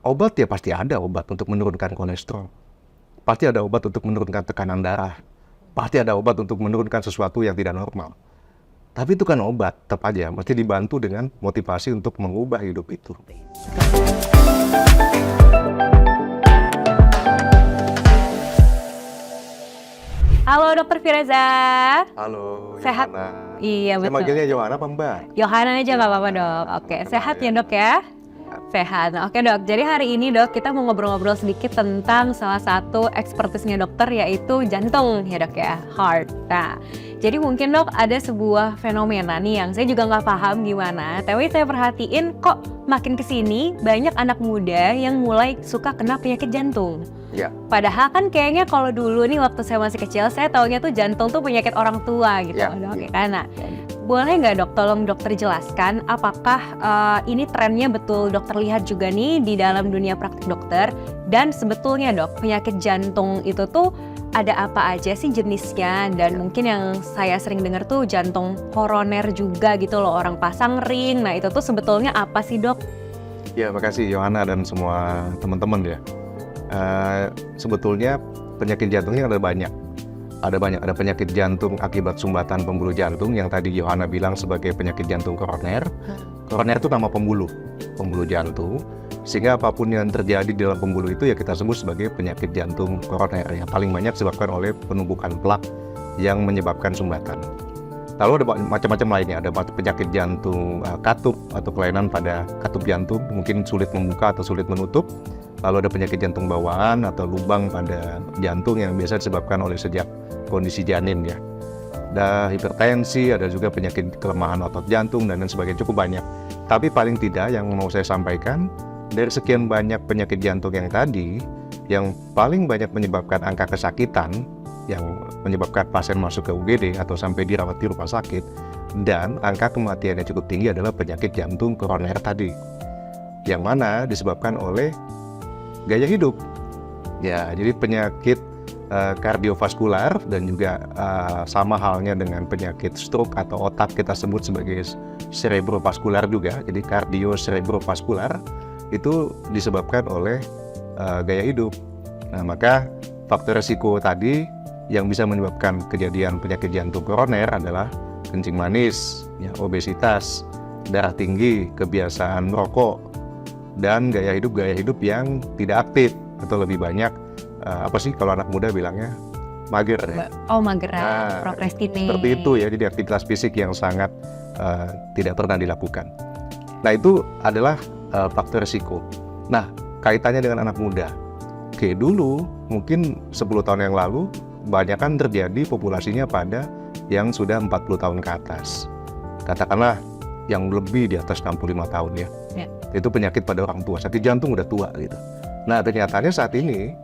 Obat ya pasti ada obat untuk menurunkan kolesterol. Pasti ada obat untuk menurunkan tekanan darah. Pasti ada obat untuk menurunkan sesuatu yang tidak normal. Tapi itu kan obat, tetap aja mesti dibantu dengan motivasi untuk mengubah hidup itu. Halo Dokter Fireza. Halo, Sehat? Yohana. Iya Saya betul. manggilnya Yohana apa Mbak? Yohana aja nggak apa-apa dok. Oke, sehat ya dok ya? Sehat. Oke dok, jadi hari ini dok kita mau ngobrol-ngobrol sedikit tentang salah satu ekspertisnya dokter yaitu jantung ya dok ya, heart. Nah, jadi mungkin dok ada sebuah fenomena nih yang saya juga nggak paham gimana, tapi saya perhatiin kok makin kesini banyak anak muda yang mulai suka kena penyakit jantung. Ya. Padahal kan kayaknya kalau dulu nih waktu saya masih kecil, saya taunya tuh jantung tuh penyakit orang tua gitu Ya, dok. ya. Karena boleh nggak dok, tolong dokter jelaskan apakah ini trennya betul dokter lihat juga nih di dalam dunia praktik dokter, dan sebetulnya dok penyakit jantung itu tuh ada apa aja sih jenisnya, dan mungkin yang saya sering dengar tuh jantung koroner juga gitu loh, orang pasang ring. Nah itu tuh sebetulnya apa sih dok? Ya, makasih Yohana dan semua teman-teman ya. Sebetulnya penyakit jantungnya ada banyak. Ada penyakit jantung akibat sumbatan pembuluh jantung yang tadi Yohana bilang sebagai penyakit jantung koroner. Koroner itu nama pembuluh jantung. Sehingga apapun yang terjadi di dalam pembuluh itu ya kita sebut sebagai penyakit jantung koroner. Yang paling banyak disebabkan oleh penumpukan plak yang menyebabkan sumbatan. Lalu ada macam-macam lainnya, ada penyakit jantung katup atau kelainan pada katup jantung, mungkin sulit membuka atau sulit menutup. Lalu ada penyakit jantung bawaan atau lubang pada jantung yang biasa disebabkan oleh sejak kondisi janin ya. Ada hipertensi, ada juga penyakit kelemahan otot jantung dan lain sebagainya, cukup banyak. Tapi paling tidak yang mau saya sampaikan, dari sekian banyak penyakit jantung yang tadi, yang paling banyak menyebabkan angka kesakitan, yang menyebabkan pasien masuk ke UGD atau sampai dirawat di rumah sakit, dan angka kematiannya cukup tinggi adalah penyakit jantung koroner tadi, yang mana disebabkan oleh gaya hidup. Ya, jadi penyakit kardiovaskular dan juga sama halnya dengan penyakit stroke atau otak kita sebut sebagai cerebrovaskular juga. Jadi kardiocerebrovaskular itu disebabkan oleh gaya hidup. Nah, maka faktor resiko tadi yang bisa menyebabkan kejadian penyakit jantung koroner adalah kencing manis, ya, obesitas, darah tinggi, kebiasaan merokok, dan gaya hidup yang tidak aktif atau lebih banyak apa sih kalau anak muda bilangnya mager ya. Oh mageran, procrastinate. Seperti itu ya, jadi aktivitas fisik yang sangat tidak pernah dilakukan. Nah itu adalah faktor risiko. Nah kaitannya dengan anak muda. Oke, dulu mungkin 10 tahun yang lalu banyak kan terjadi populasinya pada yang sudah 40 tahun ke atas. Katakanlah yang lebih di atas 65 tahun ya. Itu penyakit pada orang tua, sakit jantung udah tua gitu. Nah ternyatanya saat ini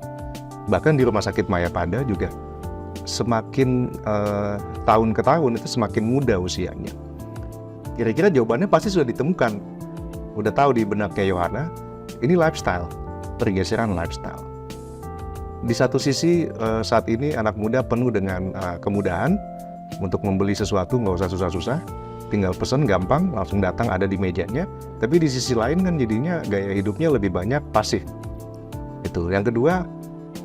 bahkan di rumah sakit Mayapada juga semakin tahun ke tahun itu semakin muda usianya. Kira-kira jawabannya pasti sudah ditemukan. Udah tahu di benaknya Yohana, ini lifestyle, pergeseran lifestyle. Di satu sisi saat ini anak muda penuh dengan kemudahan untuk membeli sesuatu, nggak usah susah-susah, tinggal pesen gampang, langsung datang ada di mejanya. Tapi di sisi lain kan jadinya gaya hidupnya lebih banyak pasif. Itu. Yang kedua,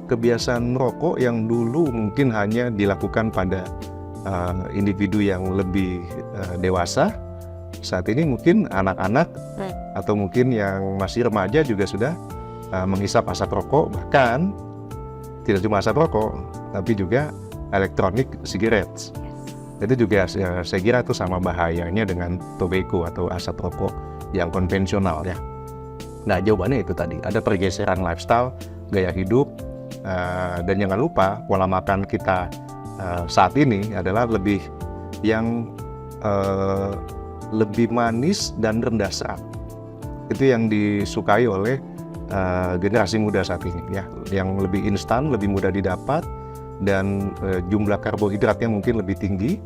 kebiasaan merokok yang dulu mungkin hanya dilakukan pada individu yang lebih dewasa, saat ini mungkin anak-anak atau mungkin yang masih remaja juga sudah menghisap asap rokok, bahkan tidak cuma asap rokok, tapi juga electronic cigarettes. Itu juga saya kira itu sama bahayanya dengan tobacco atau asap rokok yang konvensional ya. Nah jawabannya itu tadi, ada pergeseran lifestyle, gaya hidup, dan jangan lupa pola makan kita saat ini adalah lebih manis dan rendah serat. Itu yang disukai oleh generasi muda saat ini ya, yang lebih instan, lebih mudah didapat, dan jumlah karbohidratnya mungkin lebih tinggi,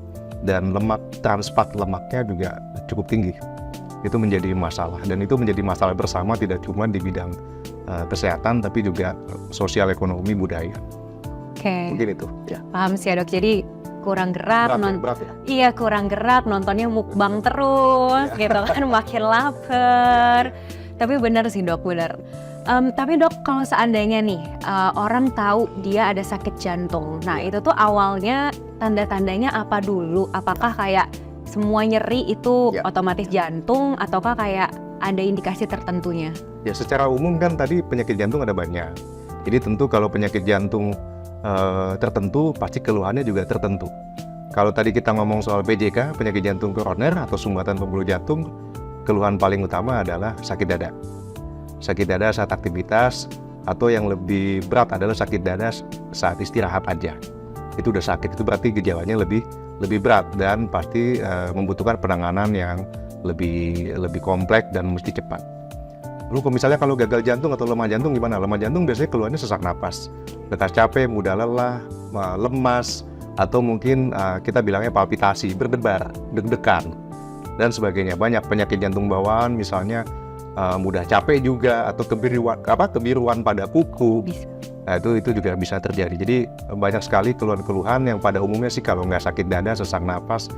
dan lemak trans fat lemaknya juga cukup tinggi. Itu menjadi masalah, dan itu menjadi masalah bersama tidak cuma di bidang kesehatan tapi juga sosial, ekonomi, budaya. Oke. Mungkin itu ya. Paham sih ya dok, jadi kurang gerak, Berat ya? Iya kurang gerak, nontonnya mukbang terus gitu kan, makin lapar. Tapi benar sih dok, benar. Tapi dok, kalau seandainya nih orang tahu dia ada sakit jantung, nah itu tuh awalnya tanda-tandanya apa dulu? Apakah kayak semua nyeri itu otomatis jantung, ataukah kayak ada indikasi tertentunya? Ya secara umum kan tadi penyakit jantung ada banyak. Jadi tentu kalau penyakit jantung tertentu pasti keluhannya juga tertentu. Kalau tadi kita ngomong soal PJK, penyakit jantung koroner atau sumbatan pembuluh jantung, keluhan paling utama adalah sakit dada. Sakit dada saat aktivitas, atau yang lebih berat adalah sakit dada saat istirahat aja. Itu udah sakit, itu berarti gejalanya lebih berat dan pasti membutuhkan penanganan yang lebih kompleks dan mesti cepat. Lalu misalnya kalau gagal jantung atau lemah jantung gimana? Lemah jantung biasanya keluhannya sesak napas, lekas capek, mudah lelah, lemas, atau mungkin kita bilangnya palpitasi, berdebar, deg-degan, dan sebagainya. Banyak penyakit jantung bawaan, misalnya mudah capek juga, atau kebiruan pada kuku. Nah, itu juga bisa terjadi. Jadi banyak sekali keluhan-keluhan yang pada umumnya sih kalau nggak sakit dada, sesak napas,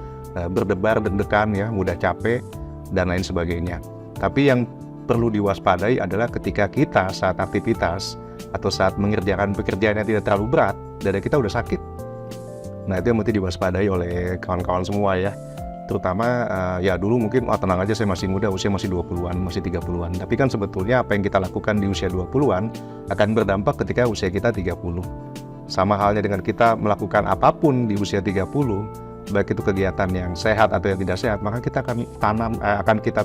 berdebar, deg-degan, ya, mudah capek, dan lain sebagainya. Tapi yang perlu diwaspadai adalah ketika kita saat aktivitas atau saat mengerjakan pekerjaan yang tidak terlalu berat, dada kita udah sakit. Nah, itu yang mesti diwaspadai oleh kawan-kawan semua ya. Terutama ya dulu mungkin tenang aja saya masih muda, usia masih 20-an, masih 30-an. Tapi kan sebetulnya apa yang kita lakukan di usia 20-an akan berdampak ketika usia kita 30. Sama halnya dengan kita melakukan apapun di usia 30, baik itu kegiatan yang sehat atau yang tidak sehat, maka kita akan kita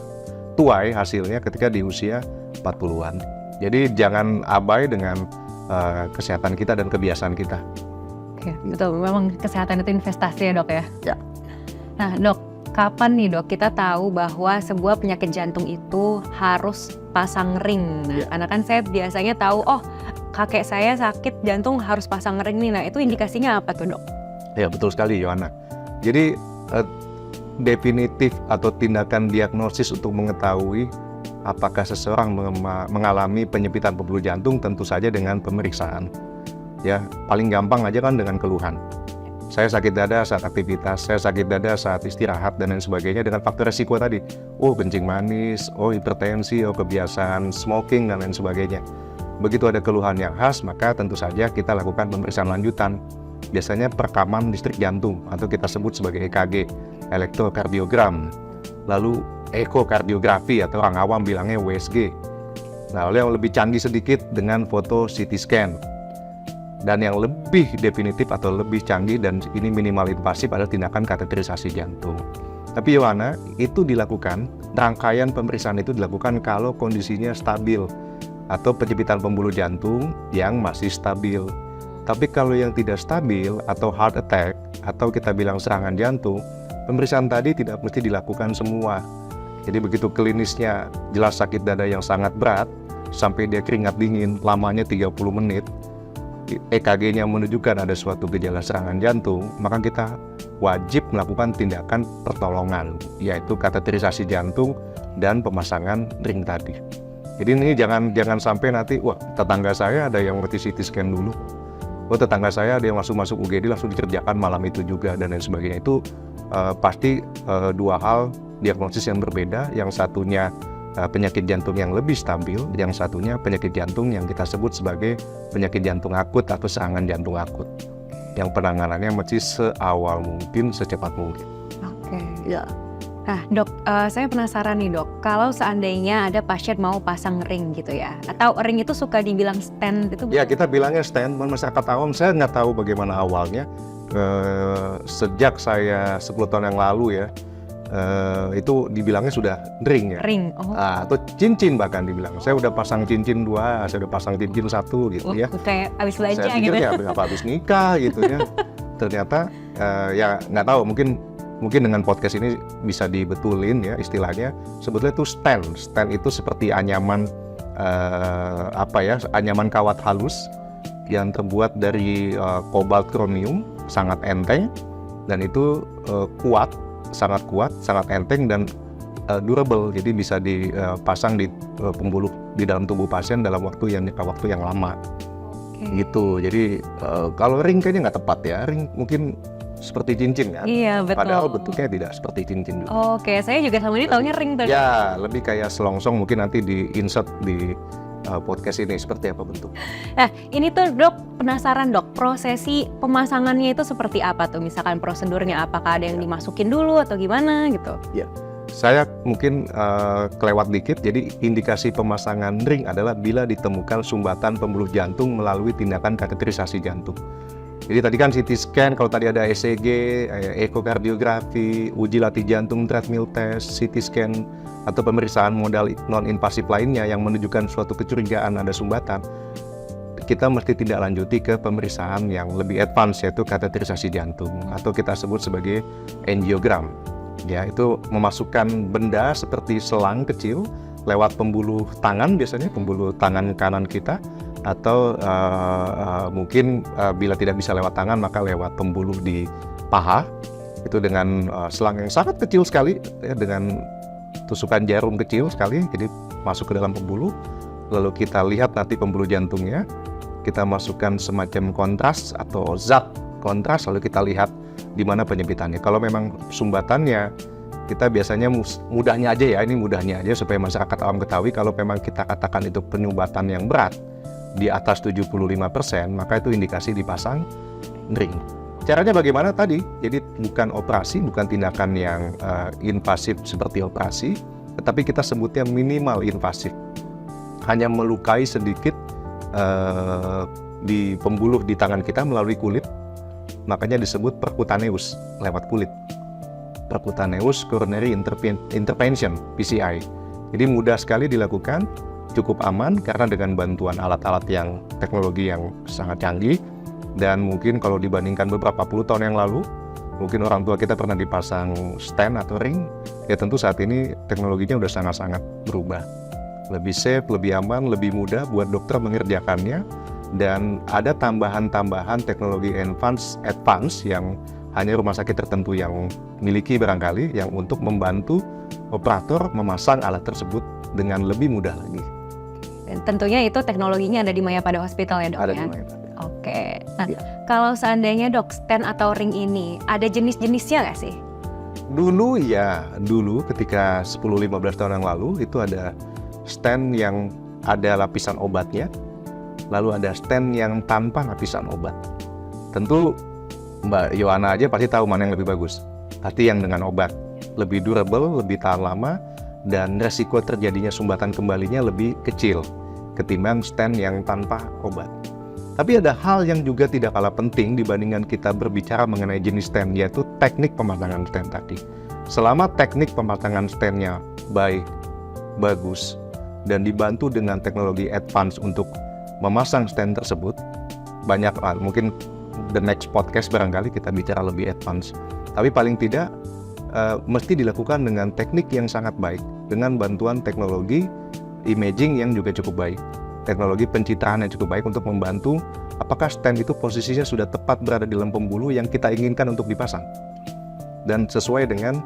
tuai hasilnya ketika di usia 40-an. Jadi jangan abai dengan kesehatan kita dan kebiasaan kita. Oke, betul. Memang kesehatan itu investasi ya dok ya? Ya. Nah dok, kapan nih dok kita tahu bahwa sebuah penyakit jantung itu harus pasang ring? Nah, karena kan saya biasanya tahu, oh kakek saya sakit jantung harus pasang ring nih. Nah itu indikasinya apa tuh dok? Ya betul sekali Yohana. Jadi definitif atau tindakan diagnosis untuk mengetahui apakah seseorang mengalami penyempitan pembuluh jantung tentu saja dengan pemeriksaan. Ya, paling gampang aja kan dengan keluhan. Saya sakit dada saat aktivitas, saya sakit dada saat istirahat dan lain sebagainya dengan faktor resiko tadi. Oh, kencing manis, oh hipertensi, oh kebiasaan smoking dan lain sebagainya. Begitu ada keluhan yang khas, maka tentu saja kita lakukan pemeriksaan lanjutan. Biasanya perekaman distrik jantung atau kita sebut sebagai EKG, elektrokardiogram. Lalu ekokardiografi atau orang awam bilangnya USG. Nah, lalu yang lebih canggih sedikit dengan foto CT scan. Dan yang lebih definitif atau lebih canggih dan ini minimal invasif adalah tindakan kateterisasi jantung. Tapi Yohana, itu dilakukan, rangkaian pemeriksaan itu dilakukan kalau kondisinya stabil atau penyempitan pembuluh jantung yang masih stabil. Tapi kalau yang tidak stabil atau heart attack atau kita bilang serangan jantung, pemeriksaan tadi tidak mesti dilakukan semua. Jadi begitu klinisnya jelas sakit dada yang sangat berat, sampai dia keringat dingin, lamanya 30 menit, EKG-nya menunjukkan ada suatu gejala serangan jantung, maka kita wajib melakukan tindakan pertolongan, yaitu kateterisasi jantung dan pemasangan ring tadi. Jadi ini jangan sampai nanti, wah tetangga saya ada yang mesti CT scan dulu, oh tetangga saya ada yang langsung masuk UGD langsung dikerjakan malam itu juga dan lain sebagainya. Itu pasti dua hal diagnosis yang berbeda. Yang satunya penyakit jantung yang lebih stabil, yang satunya penyakit jantung yang kita sebut sebagai penyakit jantung akut atau serangan jantung akut, yang penanganannya mesti seawal mungkin, secepat mungkin. Oke. Ya. Nah dok, saya penasaran nih dok, kalau seandainya ada pasien mau pasang ring gitu ya, atau ring itu suka dibilang stent itu? Ya kita bilangnya stent, masyarakat awam saya nggak tahu bagaimana awalnya. Sejak saya 10 tahun yang lalu ya, itu dibilangnya sudah ring ya. Ring, oh. Atau cincin bahkan dibilang. Saya udah pasang cincin 2, saya udah pasang cincin 1 gitu ya. Kayak habis belanja saya gitu. Saya pikir ya habis nikah gitu ya. Ternyata ya nggak tahu, mungkin dengan podcast ini bisa dibetulin ya istilahnya. Sebetulnya itu stent. Stent itu seperti anyaman anyaman kawat halus yang terbuat dari kobalt kronium, sangat enteng dan itu kuat, sangat kuat, sangat enteng dan durable. Jadi bisa dipasang di pembuluh di dalam tubuh pasien dalam waktu yang lama. Gitu. Jadi kalau ring kayaknya nggak tepat ya. Ring mungkin seperti cincin kan? Iya betul. Padahal bentuknya tidak seperti cincin juga. Oke, saya juga sama ini taunya ring tadi. Ya, lebih kayak selongsong, mungkin nanti di insert di podcast ini seperti apa bentuk. Nah, ini tuh dok, penasaran dok, prosesi pemasangannya itu seperti apa tuh? Misalkan prosedurnya apakah ada yang dimasukin dulu atau gimana gitu? Ya, saya mungkin kelewat dikit. Jadi indikasi pemasangan ring adalah bila ditemukan sumbatan pembuluh jantung melalui tindakan kateterisasi jantung. Jadi tadi kan CT scan, kalau tadi ada ECG, ekokardiografi, uji latih jantung, treadmill test, CT scan, atau pemeriksaan modal non-invasif lainnya yang menunjukkan suatu kecurigaan ada sumbatan, kita mesti tidak lanjuti ke pemeriksaan yang lebih advance, yaitu kateterisasi jantung, atau kita sebut sebagai angiogram. Ya, itu memasukkan benda seperti selang kecil lewat pembuluh tangan, biasanya pembuluh tangan kanan kita, atau mungkin bila tidak bisa lewat tangan maka lewat pembuluh di paha, itu dengan selang yang sangat kecil sekali ya, dengan tusukan jarum kecil sekali, jadi masuk ke dalam pembuluh, lalu kita lihat nanti pembuluh jantungnya, kita masukkan semacam kontras atau zat kontras, lalu kita lihat di mana penyempitannya. Kalau memang sumbatannya, kita biasanya mudahnya aja ya, ini mudahnya aja supaya masyarakat awam ketahui, kalau memang kita katakan itu penyumbatan yang berat di atas 75%, maka itu indikasi dipasang ring. Caranya bagaimana tadi? Jadi bukan operasi, bukan tindakan yang invasif seperti operasi, tetapi kita sebutnya minimal invasif. Hanya melukai sedikit di pembuluh di tangan kita melalui kulit, makanya disebut percutaneous, lewat kulit. Percutaneous coronary intervention, PCI. Jadi mudah sekali dilakukan, cukup aman karena dengan bantuan alat-alat yang teknologi yang sangat canggih, dan mungkin kalau dibandingkan beberapa puluh tahun yang lalu, mungkin orang tua kita pernah dipasang stent atau ring, ya tentu saat ini teknologinya udah sangat-sangat berubah. Lebih safe, lebih aman, lebih mudah buat dokter mengerjakannya, dan ada tambahan-tambahan teknologi advance yang hanya rumah sakit tertentu yang miliki barangkali, yang untuk membantu operator memasang alat tersebut dengan lebih mudah lagi. Dan tentunya itu teknologinya ada di Mayapada Hospital ya dok? Ada ya? di Mayapada. Oke, nah Ya. kalau seandainya dok stent atau ring ini ada jenis-jenisnya nggak sih? Dulu ketika 10-15 tahun yang lalu itu ada stent yang ada lapisan obatnya, lalu ada stent yang tanpa lapisan obat. Tentu Mbak Yohana aja pasti tahu mana yang lebih bagus. Pasti yang dengan obat, lebih durable, lebih tahan lama, dan resiko terjadinya sumbatan kembalinya lebih kecil ketimbang stent yang tanpa obat. Tapi ada hal yang juga tidak kalah penting dibandingkan kita berbicara mengenai jenis stent, yaitu teknik pemasangan stent tadi. Selama teknik pemasangan stentnya baik, bagus, dan dibantu dengan teknologi advance untuk memasang stent tersebut, banyak mungkin the next podcast barangkali kita bicara lebih advance. Tapi paling tidak mesti dilakukan dengan teknik yang sangat baik, dengan bantuan teknologi imaging yang juga cukup baik, teknologi pencitraan yang cukup baik untuk membantu apakah stent itu posisinya sudah tepat berada di dalam pembuluh yang kita inginkan untuk dipasang, dan sesuai dengan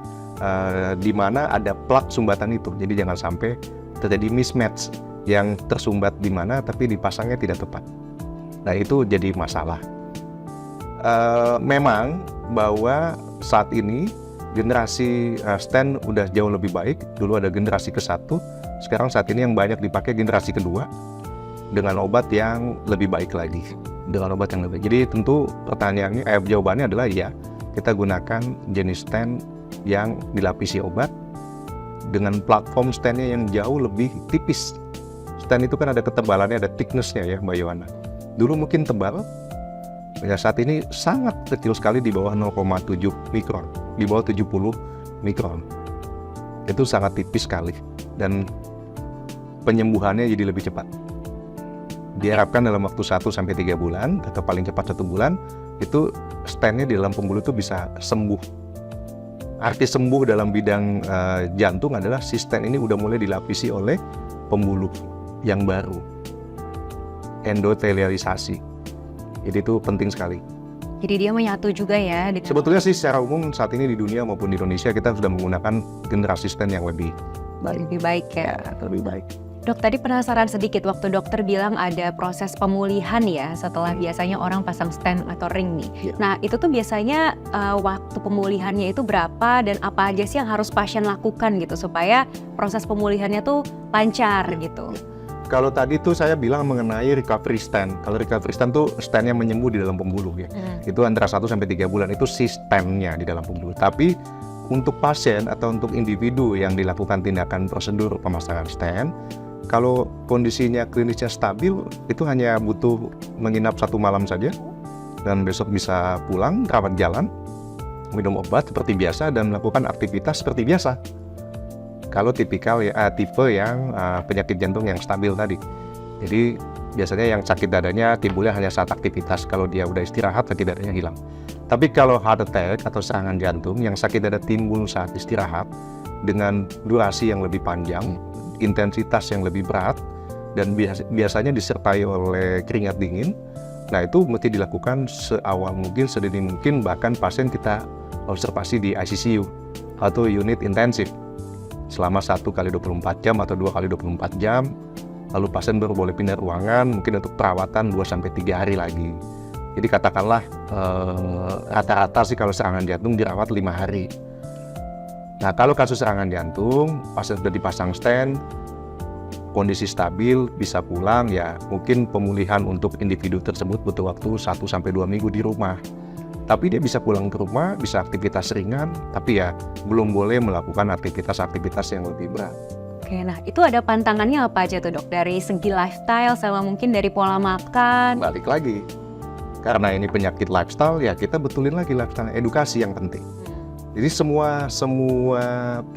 di mana ada plak sumbatan itu. Jadi jangan sampai terjadi mismatch yang tersumbat di mana tapi dipasangnya tidak tepat. Nah, itu jadi masalah. Memang bahwa saat ini generasi stent udah jauh lebih baik. Dulu ada generasi ke-1, sekarang saat ini yang banyak dipakai generasi kedua dengan obat yang lebih baik lagi. Jadi tentu pertanyaannya, jawabannya adalah ya, kita gunakan jenis stent yang dilapisi obat dengan platform stentnya yang jauh lebih tipis. Stent itu kan ada ketebalannya, ada thickness-nya ya Mbak Yohana. Dulu mungkin tebal, ya saat ini sangat kecil sekali, di bawah 0,7 mikron, di bawah 70 mikron. Itu sangat tipis sekali, dan penyembuhannya jadi lebih cepat. Diharapkan dalam waktu 1-3 bulan, atau paling cepat 1 bulan, itu stentnya di dalam pembuluh itu bisa sembuh. Arti sembuh dalam bidang jantung adalah si stent ini udah mulai dilapisi oleh pembuluh yang baru, endotelialisasi. Jadi itu penting sekali. Jadi dia menyatu juga ya? Sebetulnya sih secara umum saat ini di dunia maupun di Indonesia kita sudah menggunakan generasi stent yang lebih baik ya? Lebih baik. Dok, tadi penasaran sedikit waktu dokter bilang ada proses pemulihan ya setelah biasanya orang pasang stent atau ring nih. Ya. Nah, itu tuh biasanya waktu pemulihannya itu berapa dan apa aja sih yang harus pasien lakukan gitu supaya proses pemulihannya tuh lancar gitu? Kalau tadi tuh saya bilang mengenai recovery stand. Kalau recovery stand tuh stand-nya menyembuh di dalam pembuluh ya. Itu antara 1 sampai 3 bulan itu si stand-nya di dalam pembuluh. Tapi untuk pasien atau untuk individu yang dilakukan tindakan prosedur pemasangan stand, kalau kondisinya klinisnya stabil, itu hanya butuh menginap 1 malam saja dan besok bisa pulang, rawat jalan, minum obat seperti biasa dan melakukan aktivitas seperti biasa. Kalau tipikal ya tipe yang penyakit jantung yang stabil tadi. Jadi biasanya yang sakit dadanya timbulnya hanya saat aktivitas. Kalau dia udah istirahat, sakit dadanya hilang. Tapi kalau heart attack atau serangan jantung yang sakit dada timbul saat istirahat dengan durasi yang lebih panjang, intensitas yang lebih berat, dan biasanya disertai oleh keringat dingin, nah itu mesti dilakukan seawal mungkin, sedini mungkin, bahkan pasien kita observasi di ICU atau unit intensif selama 1 kali 24 jam atau 2 kali 24 jam, lalu pasien baru boleh pindah ruangan mungkin untuk perawatan 2-3 hari lagi. Jadi katakanlah rata-rata sih kalau serangan jantung dirawat 5 hari. Nah kalau kasus serangan jantung, pasien sudah dipasang stand, kondisi stabil, bisa pulang, ya mungkin pemulihan untuk individu tersebut butuh waktu 1-2 minggu di rumah. Tapi dia bisa pulang ke rumah, bisa aktivitas ringan, tapi ya belum boleh melakukan aktivitas-aktivitas yang lebih berat. Oke, nah itu ada pantangannya apa aja tuh dok? Dari segi lifestyle sama mungkin dari pola makan? Balik lagi, karena ini penyakit lifestyle, ya kita betulin lagi lifestyle, edukasi yang penting. Jadi semua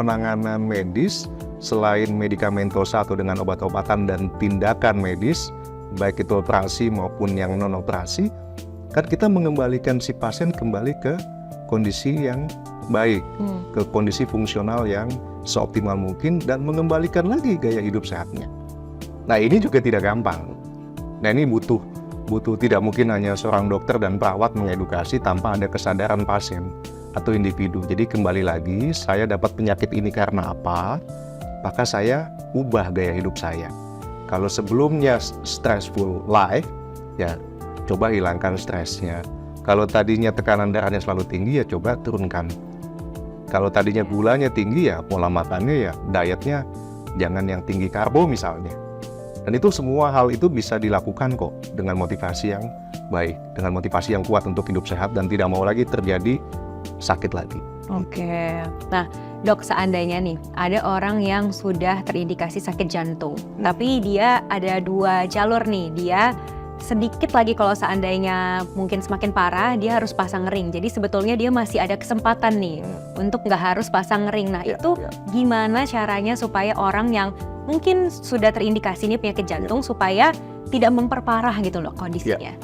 penanganan medis, selain medikamentosa atau dengan obat-obatan dan tindakan medis, baik itu operasi maupun yang non-operasi, kan kita mengembalikan si pasien kembali ke kondisi yang baik, ke kondisi fungsional yang seoptimal mungkin, dan mengembalikan lagi gaya hidup sehatnya. Nah ini juga tidak gampang. Nah ini butuh tidak mungkin hanya seorang dokter dan perawat mengedukasi tanpa ada kesadaran pasien atau individu. Jadi kembali lagi, saya dapat penyakit ini karena apa? Maka saya ubah gaya hidup saya. Kalau sebelumnya stressful life, ya coba hilangkan stresnya. Kalau tadinya tekanan darahnya selalu tinggi, ya coba turunkan. Kalau tadinya gulanya tinggi, ya pola makannya, ya dietnya jangan yang tinggi karbo misalnya. Dan itu semua hal itu bisa dilakukan kok dengan motivasi yang baik, dengan motivasi yang kuat untuk hidup sehat dan tidak mau lagi terjadi sakit lagi. Oke, nah dok, seandainya nih ada orang yang sudah terindikasi sakit jantung, tapi dia ada 2 jalur nih, dia sedikit lagi kalau seandainya mungkin semakin parah, dia harus pasang ring. Jadi sebetulnya dia masih ada kesempatan nih untuk nggak harus pasang ring. Nah itu gimana caranya supaya orang yang mungkin sudah terindikasi ini penyakit jantung supaya tidak memperparah gitu loh kondisinya?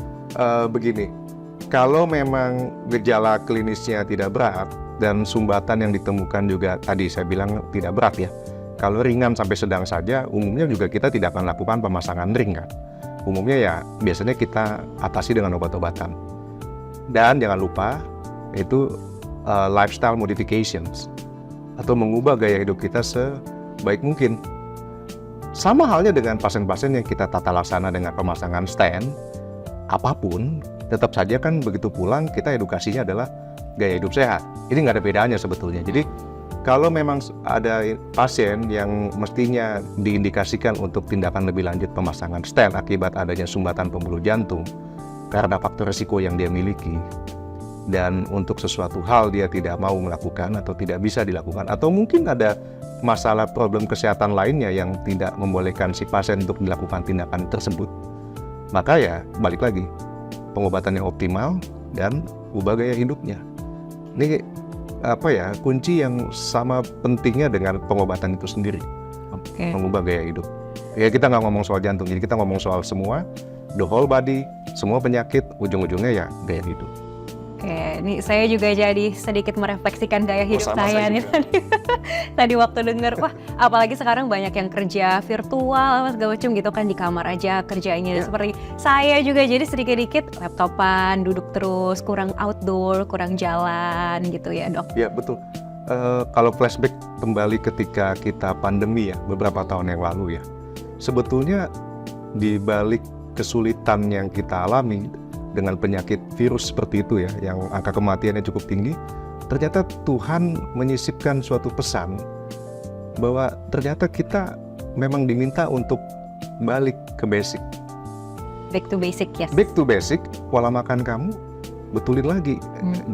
Begini, kalau memang gejala klinisnya tidak berat dan sumbatan yang ditemukan juga tadi saya bilang tidak berat ya. Kalau ringan sampai sedang saja, umumnya juga kita tidak akan lakukan pemasangan ring kan. Umumnya ya biasanya kita atasi dengan obat-obatan. Dan jangan lupa itu lifestyle modifications atau mengubah gaya hidup kita sebaik mungkin. Sama halnya dengan pasien-pasien yang kita tata laksana dengan pemasangan stand, apapun tetap saja kan begitu pulang kita edukasinya adalah gaya hidup sehat. Ini nggak ada bedanya sebetulnya. Jadi kalau memang ada pasien yang mestinya diindikasikan untuk tindakan lebih lanjut pemasangan stand akibat adanya sumbatan pembuluh jantung karena faktor risiko yang dia miliki, dan untuk sesuatu hal dia tidak mau melakukan atau tidak bisa dilakukan, atau mungkin ada masalah problem kesehatan lainnya yang tidak membolehkan si pasien untuk dilakukan tindakan tersebut, maka ya balik lagi, pengobatan yang optimal dan ubah gaya hidupnya. Ini kunci yang sama pentingnya dengan pengobatan itu sendiri. Mengubah gaya hidup. Ya kita nggak ngomong soal jantung, jadi kita ngomong soal semua, the whole body, semua penyakit, ujung-ujungnya ya gaya hidup. Oke, ini saya juga jadi sedikit merefleksikan gaya hidup saya nih tadi waktu denger, wah apalagi sekarang banyak yang kerja virtual segala macam gitu kan, di kamar aja kerjanya. Seperti saya juga, jadi sedikit-dikit laptopan, duduk terus, kurang outdoor, kurang jalan gitu ya dok. Ya betul. Kalau flashback kembali ketika kita pandemi ya beberapa tahun yang lalu ya, sebetulnya di balik kesulitan yang kita alami dengan penyakit virus seperti itu ya, yang angka kematiannya cukup tinggi, ternyata Tuhan menyisipkan suatu pesan bahwa ternyata kita memang diminta untuk balik ke basic. Back to basic, yes. Back to basic, pola makan kamu betulin lagi.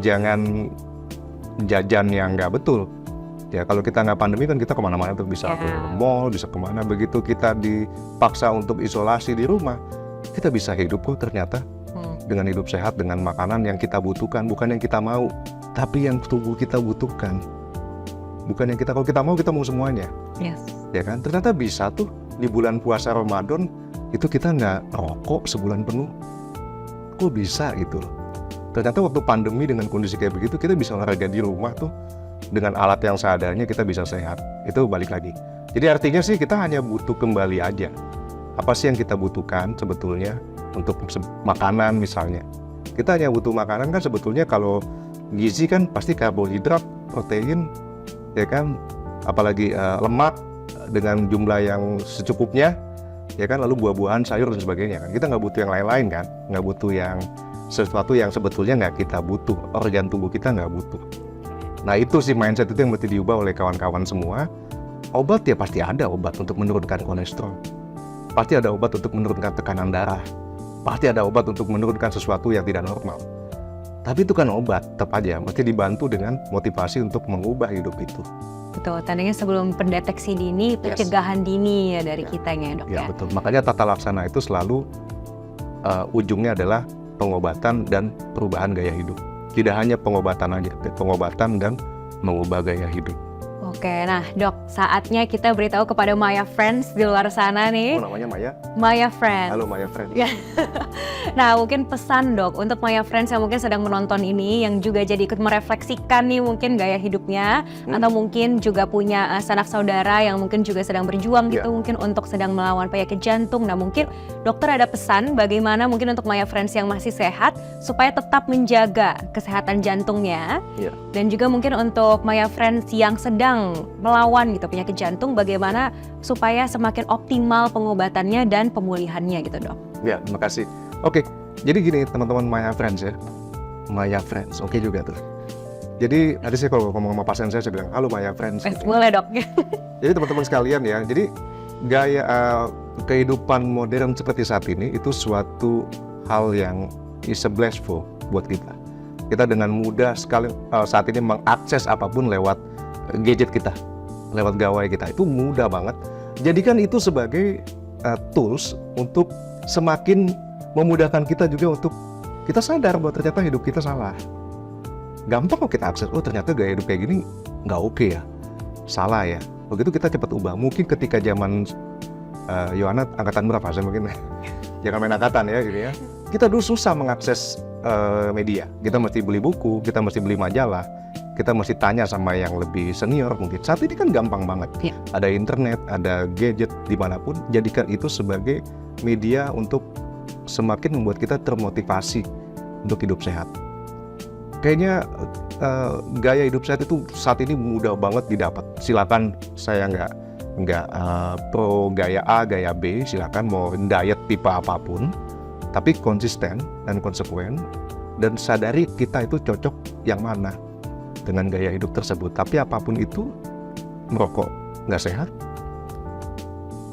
Jangan jajan yang nggak betul. Ya kalau kita nggak pandemi kan kita kemana-mana tuh, bisa ke mall, bisa kemana. Begitu kita dipaksa untuk isolasi di rumah, kita bisa hidup kok ternyata dengan hidup sehat, dengan makanan yang kita butuhkan, bukan yang kita mau, tapi yang tubuh kita butuhkan. Bukan yang kita, kalau kita mau semuanya. Yes. Ya kan, ternyata bisa tuh di bulan puasa Ramadan itu kita nggak rokok sebulan penuh. Kok bisa gitu loh. Ternyata waktu pandemi dengan kondisi kayak begitu, kita bisa olahraga di rumah tuh dengan alat yang seadanya, kita bisa sehat. Itu balik lagi. Jadi artinya sih kita hanya butuh kembali aja. Apa sih yang kita butuhkan sebetulnya untuk makanan misalnya. Kita hanya butuh makanan kan sebetulnya, kalau gizi kan pasti karbohidrat, protein, ya kan, apalagi lemak dengan jumlah yang secukupnya, ya kan, lalu buah-buahan, sayur dan sebagainya kan. Kita nggak butuh yang lain-lain kan, nggak butuh yang sesuatu yang sebetulnya nggak kita butuh, organ tubuh kita nggak butuh. Nah itu sih mindset itu yang mesti diubah oleh kawan-kawan semua. Obat ya pasti ada obat untuk menurunkan kolesterol, pasti ada obat untuk menurunkan tekanan darah, pasti ada obat untuk menurunkan sesuatu yang tidak normal. Tapi itu kan obat, tetap aja mesti dibantu dengan motivasi untuk mengubah hidup itu. Betul, tandanya sebelum pendeteksi dini, pencegahan dini ya dari kitanya dok ya. Ya betul, makanya tata laksana itu selalu ujungnya adalah pengobatan dan perubahan gaya hidup. Tidak hanya pengobatan aja, pengobatan dan mengubah gaya hidup. Oke, nah dok, saatnya kita beritahu kepada Maya Friends di luar sana nih. Oh, namanya Maya? Maya Friends. Halo Maya Friends. Nah, mungkin pesan dok untuk Maya Friends yang mungkin sedang menonton ini, yang juga jadi ikut merefleksikan nih mungkin gaya hidupnya, atau mungkin juga punya sanak saudara yang mungkin juga sedang berjuang gitu, mungkin untuk sedang melawan penyakit jantung. Nah, mungkin dokter ada pesan bagaimana mungkin untuk Maya Friends yang masih sehat supaya tetap menjaga kesehatan jantungnya, dan juga mungkin untuk Maya Friends yang sedang melawan gitu penyakit jantung, bagaimana supaya semakin optimal pengobatannya dan pemulihannya gitu dok. Ya, terima kasih. Oke, jadi gini teman-teman Maya Friends ya. Maya Friends, oke juga tuh. Jadi tadi saya kalau ngomong sama pasien saya bilang, halo Maya Friends. Boleh dok. Jadi teman-teman sekalian ya, jadi gaya kehidupan modern seperti saat ini itu suatu hal yang is a blessful buat kita. Kita dengan mudah sekali saat ini mengakses apapun lewat gadget kita, lewat gawai kita, itu mudah banget. Jadikan itu sebagai tools untuk semakin memudahkan kita juga untuk kita sadar bahwa ternyata hidup kita salah. Gampang kok kita akses, oh ternyata gaya hidup kayak gini nggak oke ya, salah ya. Begitu kita cepat ubah. Mungkin ketika zaman Yohana angkatan berapa saya mungkin, jangan main angkatan ya gitu ya. Kita dulu susah mengakses media, kita mesti beli buku, kita mesti beli majalah, kita mesti tanya sama yang lebih senior mungkin. Saat ini kan gampang banget, ada internet, ada gadget dimanapun. Jadikan itu sebagai media untuk semakin membuat kita termotivasi untuk hidup sehat. Kayaknya gaya hidup sehat itu saat ini mudah banget didapat. Silakan, saya nggak pro gaya A, gaya B. Silakan mau diet tipe apapun, tapi konsisten dan konsekuen, dan sadari kita itu cocok yang mana dengan gaya hidup tersebut. Tapi apapun itu, merokok nggak sehat,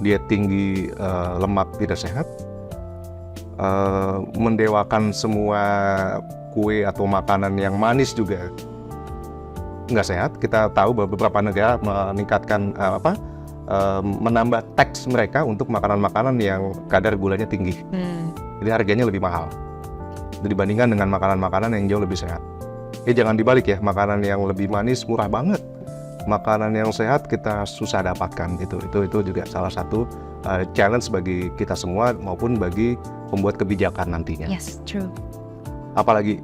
diet tinggi lemak tidak sehat, mendewakan semua kue atau makanan yang manis juga nggak sehat. Kita tahu bahwa beberapa negara meningkatkan menambah tax mereka untuk makanan-makanan yang kadar gulanya tinggi. Jadi harganya lebih mahal dibandingkan dengan makanan-makanan yang jauh lebih sehat. Jangan dibalik ya, makanan yang lebih manis murah banget, makanan yang sehat kita susah dapatkan. Itu juga salah satu challenge bagi kita semua maupun bagi pembuat kebijakan nantinya. Yes, true. Apalagi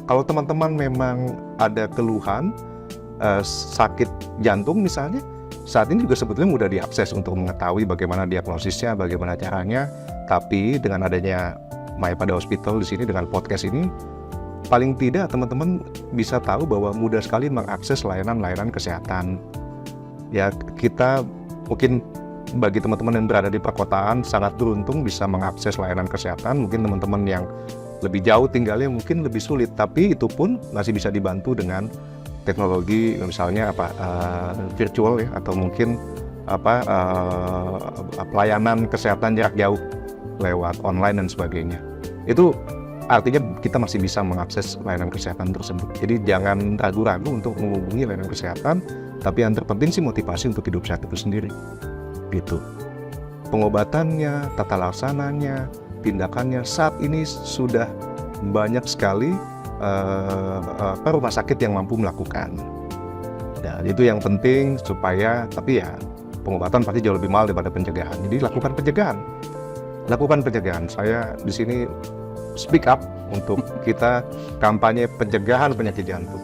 kalau teman-teman memang ada keluhan sakit jantung misalnya, saat ini juga sebetulnya mudah diakses untuk mengetahui bagaimana diagnosisnya, bagaimana caranya. Tapi dengan adanya Maya pada Hospital di sini dengan podcast ini, paling tidak teman-teman bisa tahu bahwa mudah sekali mengakses layanan-layanan kesehatan. Ya, kita mungkin bagi teman-teman yang berada di perkotaan sangat beruntung bisa mengakses layanan kesehatan. Mungkin teman-teman yang lebih jauh tinggalnya mungkin lebih sulit, tapi itu pun masih bisa dibantu dengan teknologi misalnya virtual ya, atau mungkin pelayanan kesehatan jarak jauh lewat online dan sebagainya. Itu artinya kita masih bisa mengakses layanan kesehatan tersebut. Jadi jangan ragu-ragu untuk menghubungi layanan kesehatan, tapi yang terpenting sih motivasi untuk hidup sehat itu sendiri. Gitu. Pengobatannya, tata laksananya, tindakannya saat ini sudah banyak sekali rumah sakit yang mampu melakukan. Dan itu yang penting supaya, tapi ya pengobatan pasti jauh lebih mahal daripada pencegahan. Jadi lakukan pencegahan. Lakukan pencegahan. Saya di sini speak up untuk kita kampanye pencegahan penyakit jantung.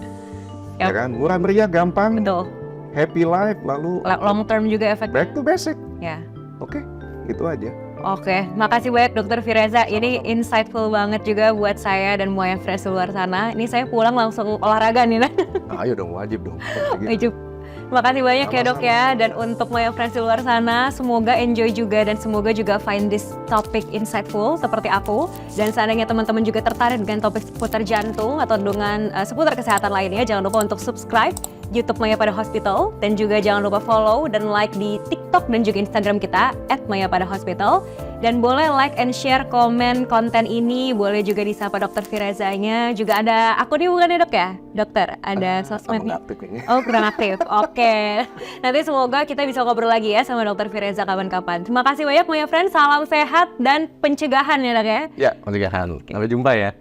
Ya kan? Murah meriah, gampang, Betul. happy life, lalu Long term juga efektif. back to basic. Ya. Oke, itu aja. Oke, makasih banyak Dokter Fireza. Ini insightful banget juga buat saya dan semua yang fresh di luar sana. Ini saya pulang langsung olahraga nih. Nah, ayo dong, wajib dong. Wajib. Makasih banyak ya Dok ya. Sama-sama. Dan untuk semua yang friends di luar sana, semoga enjoy juga dan semoga juga find this topic insightful seperti aku. Dan seandainya teman-teman juga tertarik dengan topik seputar jantung atau dengan seputar kesehatan lainnya, jangan lupa untuk subscribe YouTube Maya Pada Hospital dan juga jangan lupa follow dan like di TikTok dan juga Instagram kita @mayaPadaHospital. Dan boleh like and share komen konten ini, boleh juga disapa Dokter Firezanya. Juga ada akunnya bukan ya Dok ya? Dokter, ada sosmednya? Oh, kurang aktif. Oke. Nanti semoga kita bisa ngobrol lagi ya sama Dokter Fireza kapan-kapan. Terima kasih banyak Maya Friends, salam sehat dan pencegahan ya Dok ya. Ya, pencegahan. Sampai jumpa ya.